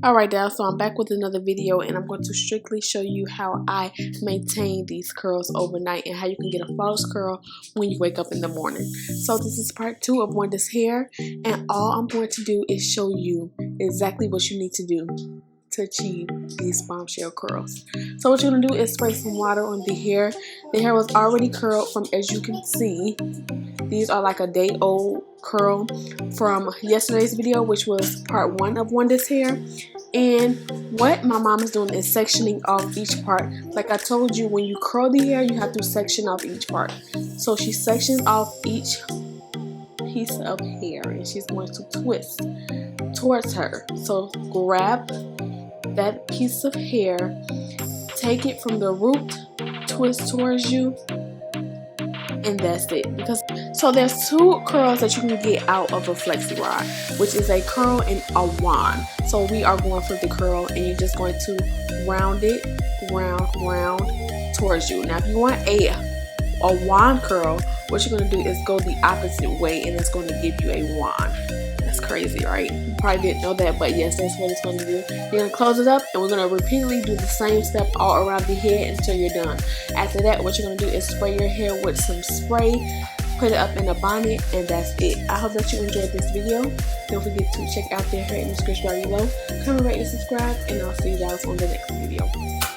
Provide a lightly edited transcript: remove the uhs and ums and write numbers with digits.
Alright now, so I'm back with another video and I'm going to strictly show you how I maintain these curls overnight and how you can get a flawless curl when you wake up in the morning. So this is part 2 of Wondess hair, and all I'm going to do is show you exactly what you need to do to achieve these bombshell curls. So what you're going to do is spray some water on the hair. The hair was already curled from, as you can see, these are like a day old curl from yesterday's video, which was part 1 of Wondess hair. And what my mom is doing is sectioning off each part. Like I told you, when you curl the hair, you have to section off each part. So she sections off each piece of hair and she's going to twist towards her. So grab that piece of hair, take it from the root, twist towards you, and that's it. So there's 2 curls that you can get out of a flexi rod, which is a curl and a wand. So we are going for the curl, and you're just going to round it round towards you. Now if you want a wand curl, what you're going to do is go the opposite way, and it's going to give you a wand. That's crazy, right? You probably didn't know that, but yes, that's what it's going to do. You're going to close it up, and we're going to repeatedly do the same step all around the head until you're done. After that, what you're going to do is spray your hair with some spray, put it up in a bonnet, and that's it. I hope that you enjoyed this video. Don't forget to check out their hair in the description bar below. Comment, rate, and subscribe, and I'll see you guys on the next video.